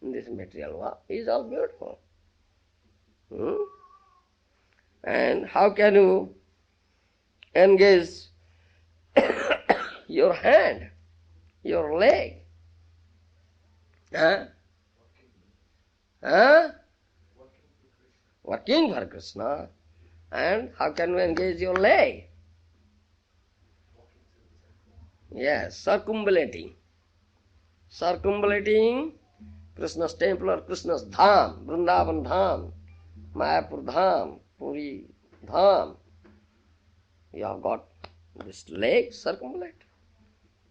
in this material world. It is all beautiful. And how can you engage your hand, your leg? Working for Krishna. And how can you engage your leg? Yes, circumambulating. Circumambulating Krishna's temple or Krishna's dham, Vrindavan dham, Mayapur dham, Puri dham. You have got this leg circumambulate.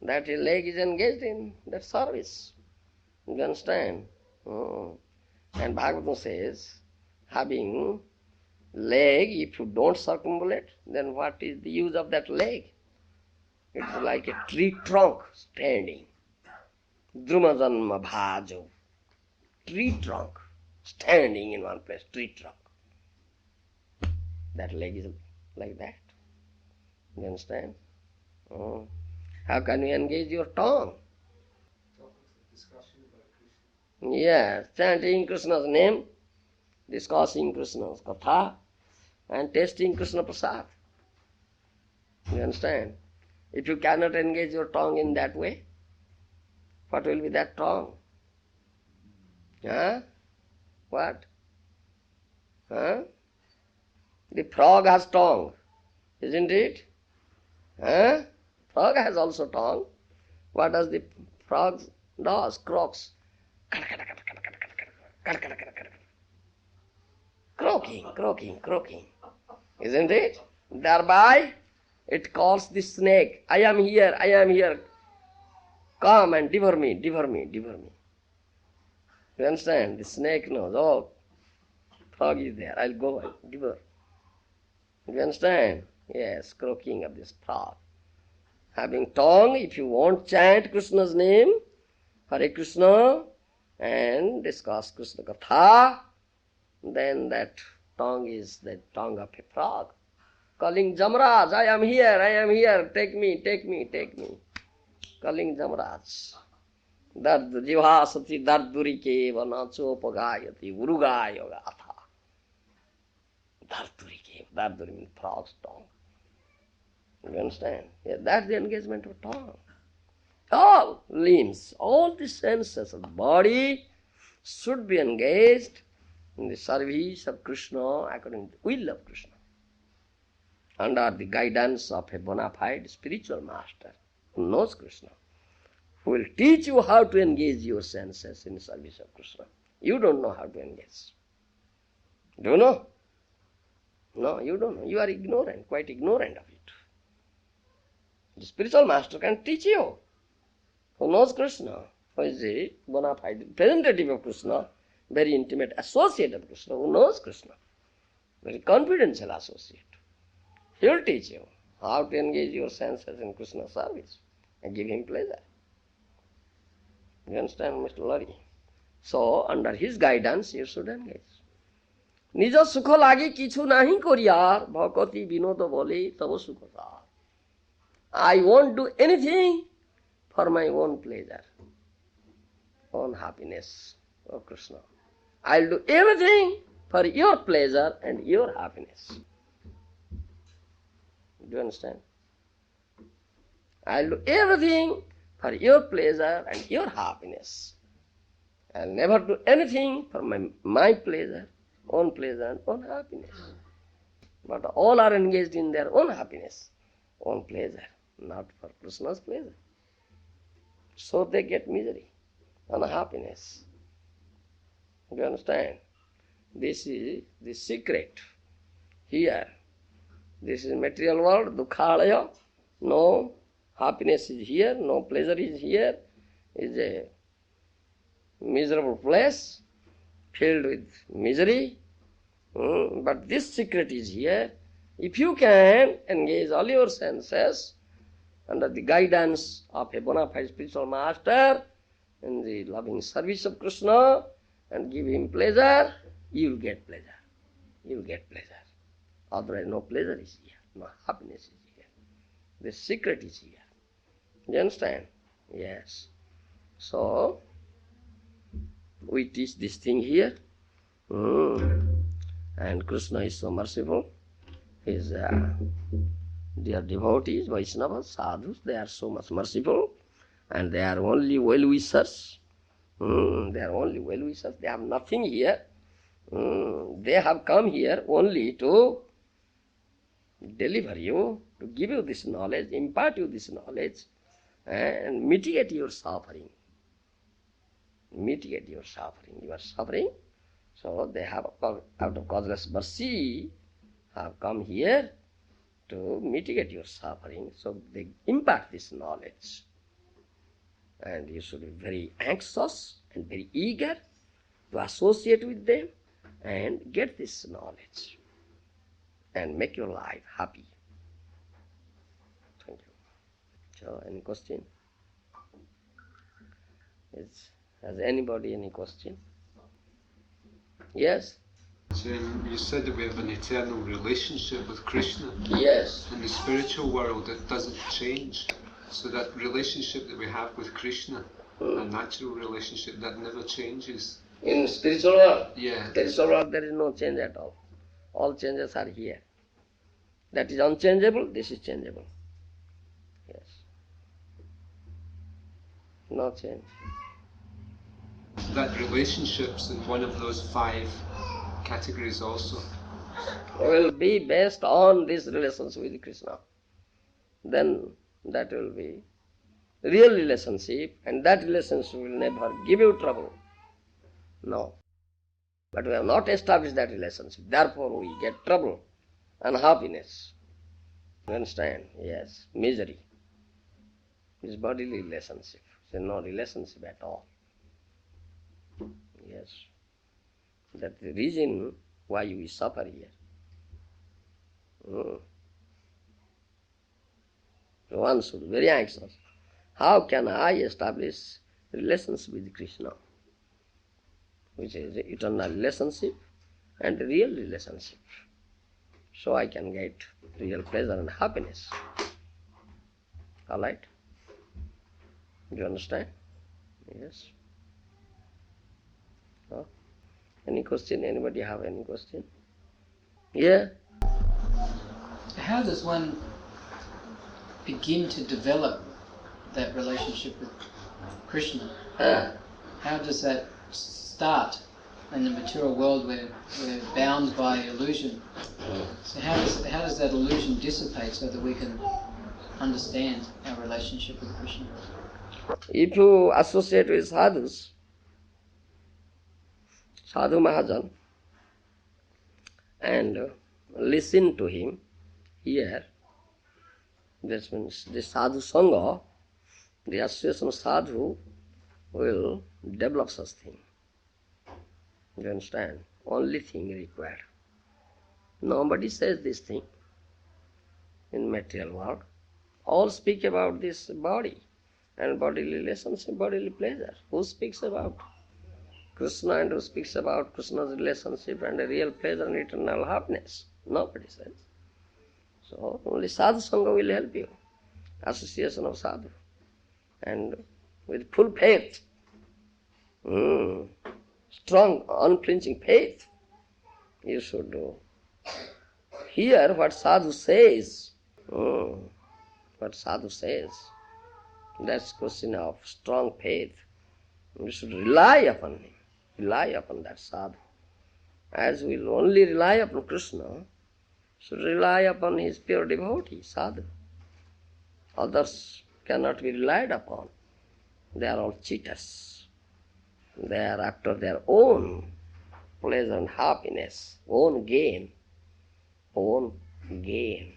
That leg is engaged in that service. You understand? And Bhagavatam says, having leg, if you don't circumambulate, then what is the use of that leg? It's like a tree trunk standing. Drumajanma bhajo. Tree trunk standing in one place, tree trunk. That leg is like that. You understand? How can you engage your tongue? Yes, chanting Krishna's name, discussing Krishna's katha, and tasting Krishna prasad. You understand? If you cannot engage your tongue in that way, what will be that tongue? What? The frog has tongue, isn't it? Frog has also tongue. What does the frog does? Croaks. Croaking. Isn't it? Thereby it calls the snake, I am here. Come and devour me. You understand? The snake knows, oh, frog is there, I'll go and devour. You understand? Yes, croaking of this frog. Having tongue, if you won't chant Krishna's name, Hare Krishna, and discuss Krishna Katha, then that tongue is the tongue of a frog. Calling Jamraj, I am here, take me. Calling Jamraj. Dardu jivasati dardurike vanachopagayati urugaya gatha. Darduri means frog's tongue. You understand? Yeah, that's the engagement of tongue. All limbs, all the senses of the body should be engaged in the service of Krishna according to the will of Krishna, under the guidance of a bona fide spiritual master who knows Krishna, who will teach you how to engage your senses in the service of Krishna. You don't know how to engage. Do you know? No, you don't know. You are ignorant, quite ignorant of it. The spiritual master can teach you, who knows Krishna, who is a bona fide representative of Krishna, very intimate associate of Krishna, who knows Krishna, very confidential associate. He will teach you how to engage your senses in Krishna's service and give him pleasure. You understand, Mr. Lori? So, under his guidance, you should engage. নিজ সুখ লাগে কিছু নাহি করিয়ার ভকতি বিনোদ বলে তব সুখসার. I won't do anything for my own pleasure, own happiness, oh Krishna. I'll do everything for your pleasure and your happiness. Do you understand? I'll do everything for your pleasure and your happiness. I'll never do anything for my pleasure, own pleasure and own happiness. But all are engaged in their own happiness, own pleasure, not for Krishna's pleasure. So they get misery, unhappiness. Do you understand? This is the secret here. This is material world, dukkhalaya. No happiness is here, no pleasure is here. Is a miserable place, filled with misery. But this secret is here. If you can engage all your senses under the guidance of a bona fide spiritual master in the loving service of Krishna and give him pleasure, you will get pleasure. You will get pleasure. Otherwise no pleasure is here, no happiness is here. The secret is here. Do you understand? Yes. So, we teach this thing here. And Krishna is so merciful. His dear devotees, Vaishnavas, sadhus, they are so much merciful. And they are only well-wishers. They are only well-wishers. They have nothing here. They have come here only to deliver you, to give you this knowledge, impart you this knowledge, and mitigate your suffering. Mitigate your suffering. You are suffering. So they have, out of causeless mercy, have come here to mitigate your suffering. So they impart this knowledge. And you should be very anxious and very eager to associate with them and get this knowledge and make your life happy. Thank you. So, any question? Has anybody any question? Yes? So you said that we have an eternal relationship with Krishna. Yes. In the spiritual world, it doesn't change. So that relationship that we have with Krishna, a natural relationship, that never changes. In spiritual world? Yeah. Spiritual world, there is no change at all. All changes are here. That is unchangeable, this is changeable. Yes. No change. That relationship's in one of those 5 categories also. Will be based on this relationship with Krishna. Then that will be real relationship, and that relationship will never give you trouble. No. But we have not established that relationship. Therefore we get trouble, unhappiness. You understand? Yes. Misery. This bodily relationship. There is no relationship at all. Yes. That's the reason why we suffer here. One should be very anxious. How can I establish relationship with Krishna? Which is the eternal relationship and real relationship. So I can get real pleasure and happiness. Alright? Do you understand? Yes. No? Any question? Anybody have any question? Yeah? How does one begin to develop that relationship with Krishna? How does that start in the material world where we're bound by illusion? So how does that illusion dissipate so that we can understand our relationship with Krishna? If you associate with sadhus, Sadhu Mahajan, and listen to him here, this means the sadhu sangha, the association of sadhu will develop such thing. You understand? Only thing required. Nobody says this thing in material world. All speak about this body and bodily relationship, bodily pleasure. Who speaks about Krishna and who speaks about Krishna's relationship and a real pleasure and eternal happiness? Nobody says. So only sadhu sangha will help you. Association of sadhu. And with full faith, strong, unflinching faith, You should hear what sadhu says. What sadhu says. That's question of strong faith. We should rely upon him, rely upon that sadhu. As we will only rely upon Krishna, should rely upon his pure devotee, sadhu. Others cannot be relied upon. They are all cheaters. They are after their own pleasure and happiness, own gain, own gain.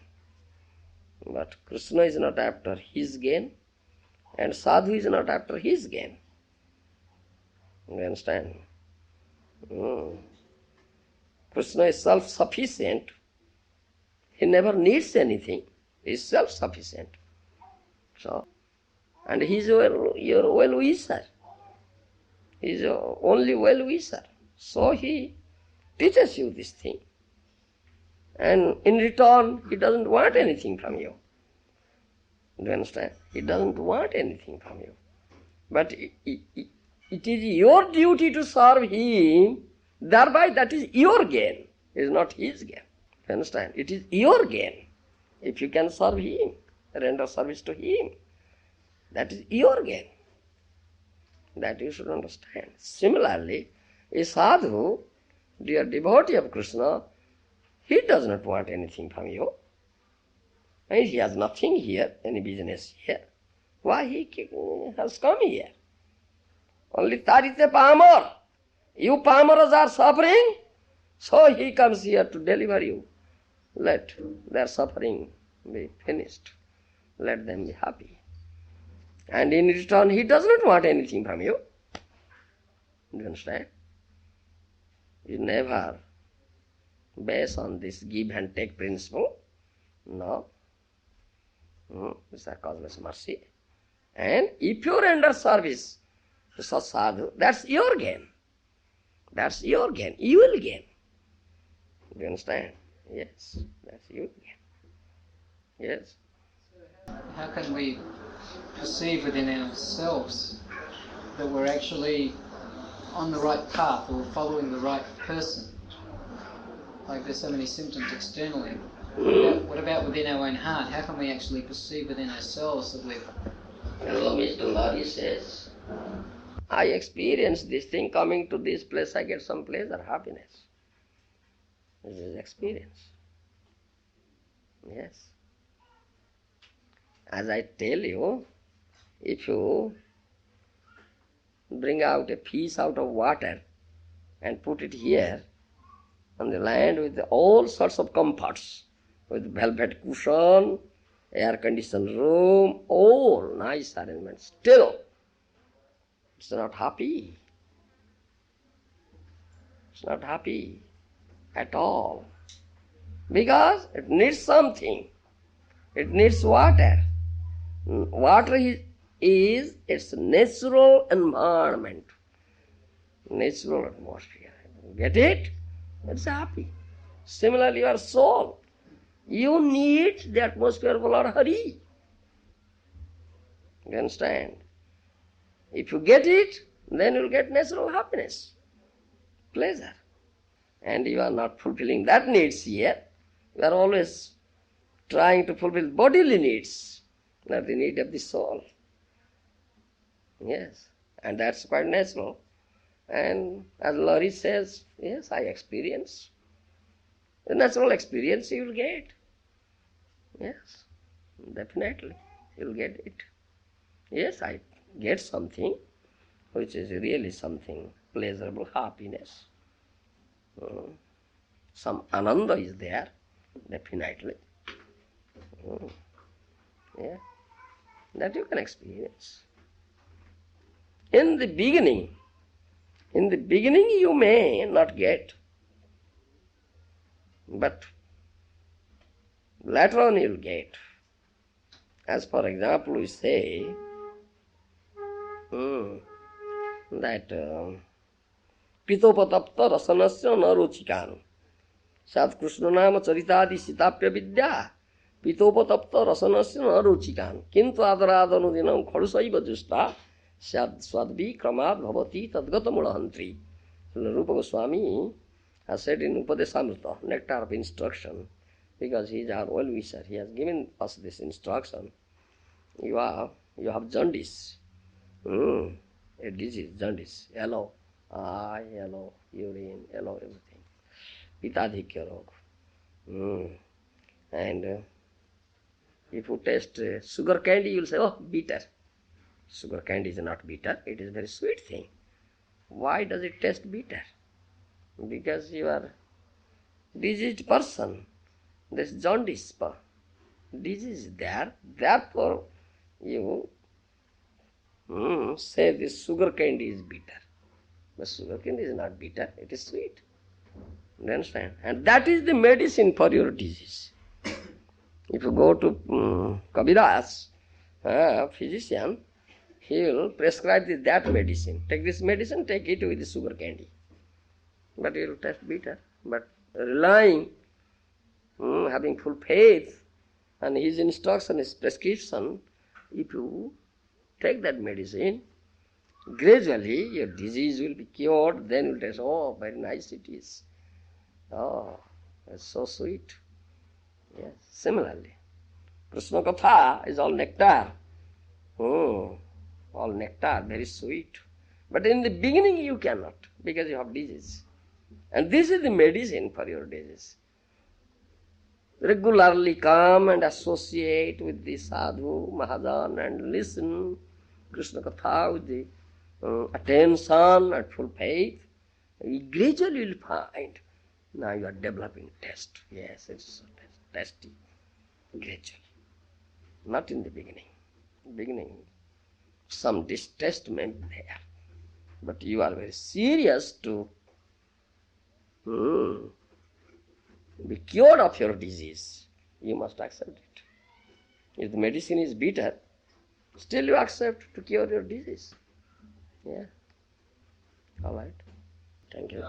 But Krishna is not after his gain, and sadhu is not after his gain. You understand? Krishna is self-sufficient. He never needs anything. He is self-sufficient. So, and he is your well-wisher. He is your only well-wisher. So he teaches you this thing. And in return, he doesn't want anything from you. Do you understand? He doesn't want anything from you. But it is your duty to serve him, thereby that is your gain. It is not his gain. You understand? It is your gain. If you can serve him, render service to him, that is your gain. That you should understand. Similarly, a sadhu, dear devotee of Krishna, he does not want anything from you. And he has nothing here, any business here. Why he has come here? Only Tarite Pamar. You Pamaras are suffering, so he comes here to deliver you. Let their suffering be finished. Let them be happy. And in return, he does not want anything from you. Do you understand? You never base on this give and take principle. No. It's a causeless mercy. And if you render service to such sadhu, that's your gain. That's your gain. You will gain. Do you understand? Yes, that's your gain. Yes. How can we perceive within ourselves that we're actually on the right path or following the right person? Like there's so many symptoms externally. What about within our own heart? How can we actually perceive within ourselves that we've... Hello, Mr. Lari says, I experience this thing, coming to this place, I get some pleasure, happiness. This is experience. Yes. As I tell you, if you bring out a fish out of water and put it here on the land with all sorts of comforts, with velvet cushion, air-conditioned room, all nice arrangements, still it's not happy. It's not happy at all. Because it needs something. It needs water. Water is its natural environment, natural atmosphere. Get it? It's happy. Similarly, your soul. You need the atmosphere of Lord Hari. You understand? If you get it, then you will get natural happiness, pleasure. And you are not fulfilling that needs here. You are always trying to fulfill bodily needs, not the need of the soul. Yes, and that's quite natural. And as Lori says, yes, I experience. The natural experience you will get. Yes, definitely, you will get it. Yes, I get something which is really something pleasurable, happiness. Some ananda is there, definitely. Yeah, that you can experience. In the beginning you may not get, but later on you'll get. As for example, we say that pitopatapta rasanasya na ruchikanu Sat Krishna nama charitadi sitapya vidya pitopatapta rasanasya na ruchikanu kintu adaradanu dinam khalusaiva justa Sad swadvi kramad bhavati tadgata mulahantri. Rupa Goswami has said in Upadesamrita, nectar of instruction, because he is our well-wisher. He has given us this instruction. You have jaundice. A disease, jaundice, yellow eye, yellow urine, yellow everything. Pitadhikya rog. And if you taste sugar candy, you will say, oh, bitter. Sugar candy is not bitter, it is a very sweet thing. Why does it taste bitter? Because you are diseased person. This jaundice disease is there. Therefore, you say this sugar candy is bitter. But sugar candy is not bitter, it is sweet. You understand? And that is the medicine for your disease. If you go to Kaviraj, physician, he will prescribe that medicine. Take this medicine, take it with the sugar candy. But it will taste bitter. But relying, having full faith, and his instruction, his prescription, if you take that medicine, gradually your disease will be cured, then you will taste, oh, very nice it is. Oh, it's so sweet. Yes, similarly, Krishna Katha is all nectar. All nectar, very sweet. But in the beginning you cannot, because you have disease. And this is the medicine for your disease. Regularly come and associate with the sadhu, mahajan, and listen Krishna Katha with the attention and full faith. You gradually will find, now you are developing taste. Yes, it's so tasty. Gradually. Not in the beginning. Beginning, some distaste may be there. But you are very serious to be cured of your disease. You must accept it. If the medicine is bitter, still you accept to cure your disease. Yeah. All right. Thank you.